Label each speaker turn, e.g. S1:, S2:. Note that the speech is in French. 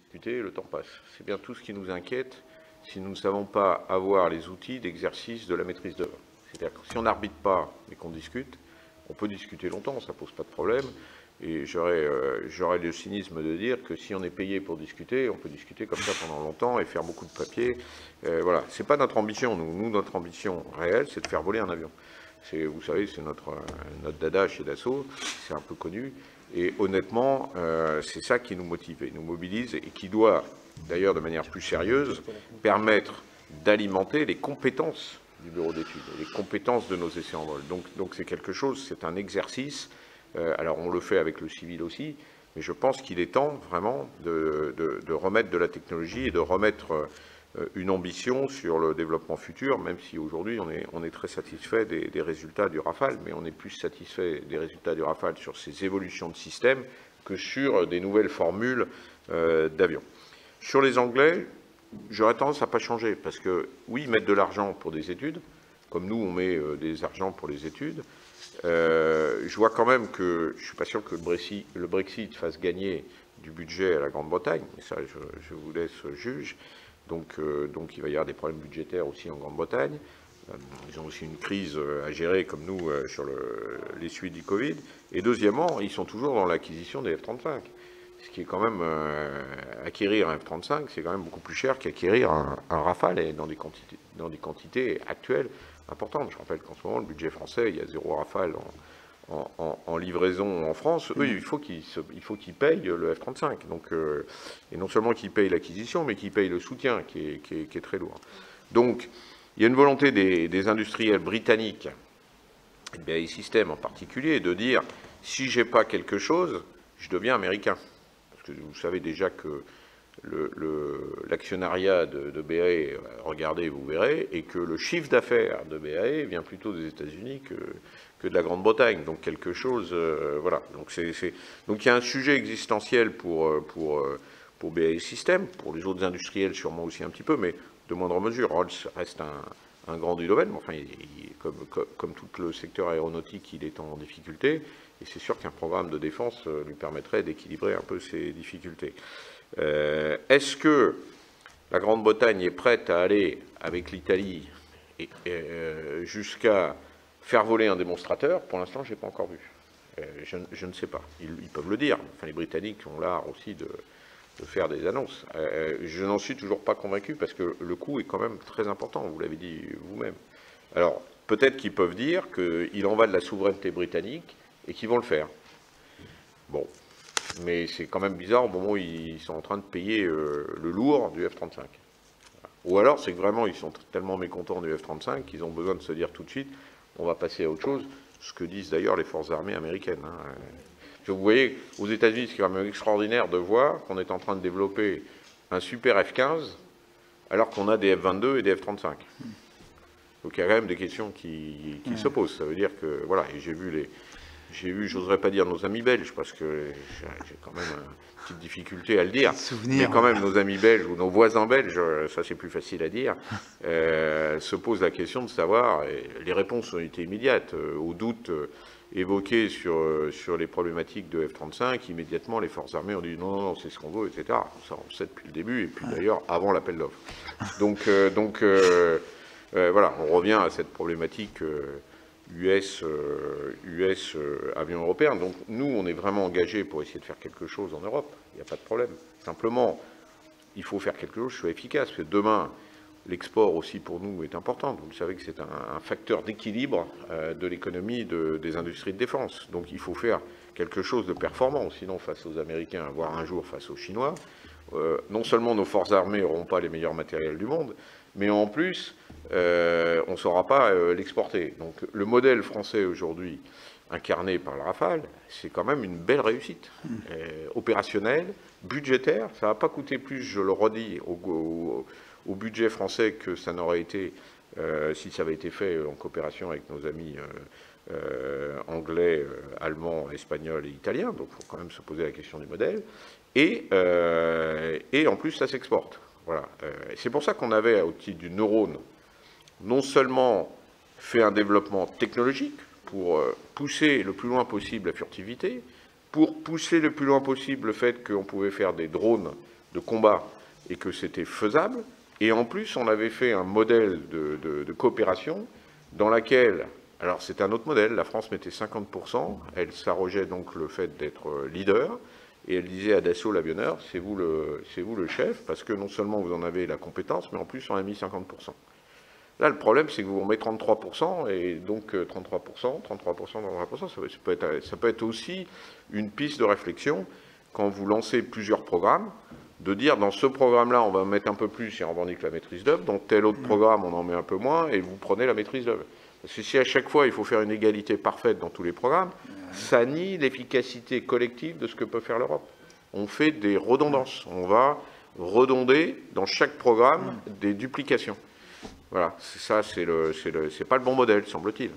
S1: discuter, le temps passe. C'est bien tout ce qui nous inquiète si nous ne savons pas avoir les outils d'exercice de la maîtrise d'œuvre. C'est-à-dire que si on n'arbitre pas mais qu'on discute, on peut discuter longtemps, ça ne pose pas de problème. Et j'aurais le cynisme de dire que si on est payé pour discuter, on peut discuter comme ça pendant longtemps et faire beaucoup de papier. Voilà, c'est pas notre ambition. Nous, notre ambition réelle, c'est de faire voler un avion. Vous savez, c'est notre dada chez Dassault, c'est un peu connu. Et honnêtement, c'est ça qui nous motive et nous mobilise et qui doit, d'ailleurs de manière plus sérieuse, permettre d'alimenter les compétences du bureau d'études, les compétences de nos essais en vol. Donc c'est quelque chose, c'est un exercice. Alors on le fait avec le civil aussi, mais je pense qu'il est temps vraiment de remettre de la technologie et de remettre une ambition sur le développement futur, même si aujourd'hui on est très satisfait des résultats du Rafale, mais on est plus satisfait des résultats du Rafale sur ces évolutions de système que sur des nouvelles formules d'avions. Sur les Anglais, j'aurais tendance à ne pas changer, parce que oui, ils mettent de l'argent pour des études, comme nous on met des argents pour les études. Je vois quand même que je ne suis pas sûr que le Brexit fasse gagner du budget à la Grande-Bretagne, mais ça je vous laisse juge. Donc il va y avoir des problèmes budgétaires aussi en Grande-Bretagne. Ils ont aussi une crise à gérer comme nous sur les suites du Covid. Et deuxièmement, ils sont toujours dans l'acquisition des F-35. Ce qui est quand même, acquérir un F-35, c'est quand même beaucoup plus cher qu'acquérir un Rafale et dans des quantités actuelles importantes. Je rappelle qu'en ce moment, le budget français, il y a 0 Rafale en livraison en France. Eux, il faut qu'ils payent le F-35. Donc, et non seulement qu'ils payent l'acquisition, mais qu'ils payent le soutien qui est très lourd. Donc, il y a une volonté des industriels britanniques, et BAE Systems en particulier, de dire, si je n'ai pas quelque chose, je deviens américain. Parce que vous savez déjà que l'actionnariat de BAE, regardez, vous verrez, et que le chiffre d'affaires de BAE vient plutôt des États-Unis que de la Grande-Bretagne. Donc quelque chose, voilà. Donc il y a un sujet existentiel pour BAE Systems, pour les autres industriels sûrement aussi un petit peu, mais de moindre mesure. Rolls reste un grand du domaine, mais enfin, comme tout le secteur aéronautique, il est en difficulté. Et c'est sûr qu'un programme de défense lui permettrait d'équilibrer un peu ces difficultés. Est-ce que la Grande-Bretagne est prête à aller avec l'Italie jusqu'à faire voler un démonstrateur? Pour l'instant, je n'ai pas encore vu. Je ne sais pas. Ils peuvent le dire. Enfin, les Britanniques ont l'art aussi de faire des annonces. Je n'en suis toujours pas convaincu parce que le coût est quand même très important, vous l'avez dit vous-même. Alors, peut-être qu'ils peuvent dire qu'il en va de la souveraineté britannique et qu'ils vont le faire. Bon, mais c'est quand même bizarre au moment où ils sont en train de payer le lourd du F-35. Ou alors, c'est que vraiment, ils sont tellement mécontents du F-35 qu'ils ont besoin de se dire tout de suite, on va passer à autre chose, ce que disent d'ailleurs les forces armées américaines. Vous voyez, aux États-Unis, c'est quand même extraordinaire de voir qu'on est en train de développer un super F-15 alors qu'on a des F-22 et des F-35. Donc il y a quand même des questions qui se posent. Ça veut dire que, voilà, et j'ai vu, j'oserais pas dire nos amis belges, parce que j'ai quand même une petite difficulté à le dire, mais quand même nos amis belges ou nos voisins belges, ça c'est plus facile à dire, se posent la question de savoir, et les réponses ont été immédiates, aux doutes évoqués sur les problématiques de F-35, immédiatement les forces armées ont dit non, non, c'est ce qu'on veut, etc. Ça on le sait depuis le début, et puis d'ailleurs avant l'appel d'offres. Donc voilà, on revient à cette problématique US avion européen. Donc nous, on est vraiment engagés pour essayer de faire quelque chose en Europe. Il n'y a pas de problème. Simplement, il faut faire quelque chose qui soit efficace. Parce que demain, l'export aussi pour nous est important. Vous savez que c'est un facteur d'équilibre de l'économie des industries de défense. Donc il faut faire quelque chose de performant, sinon face aux Américains, voire un jour face aux Chinois. Non seulement nos forces armées n'auront pas les meilleurs matériels du monde, mais en plus, on ne saura pas l'exporter. Donc le modèle français aujourd'hui, incarné par le Rafale, c'est quand même une belle réussite. Opérationnelle, budgétaire, ça ne va pas coûter plus, je le redis, au budget français que ça n'aurait été si ça avait été fait en coopération avec nos amis anglais, allemands, espagnols et italiens. Donc il faut quand même se poser la question du modèle. Et en plus, ça s'exporte. Voilà. C'est pour ça qu'on avait, au titre du neurone, non seulement fait un développement technologique pour pousser le plus loin possible la furtivité, pour pousser le plus loin possible le fait qu'on pouvait faire des drones de combat et que c'était faisable. Et en plus, on avait fait un modèle de coopération dans laquelle, alors c'est un autre modèle, la France mettait 50%, elle s'arrogeait donc le fait d'être leader, et elle disait à Dassault l'avionneur, c'est vous le chef, parce que non seulement vous en avez la compétence, mais en plus on a mis 50%. Là, le problème, c'est que vous en mettez 33%, et donc 33%, 33%, ça peut être aussi une piste de réflexion quand vous lancez plusieurs programmes, de dire dans ce programme-là, on va mettre un peu plus et on revendique la maîtrise d'œuvre, dans tel autre programme, on en met un peu moins, et vous prenez la maîtrise d'œuvre. Parce que si à chaque fois, il faut faire une égalité parfaite dans tous les programmes, ça nie l'efficacité collective de ce que peut faire l'Europe. On fait des redondances. On va redonder dans chaque programme des duplications. Voilà, ça, c'est pas le bon modèle, semble-t-il.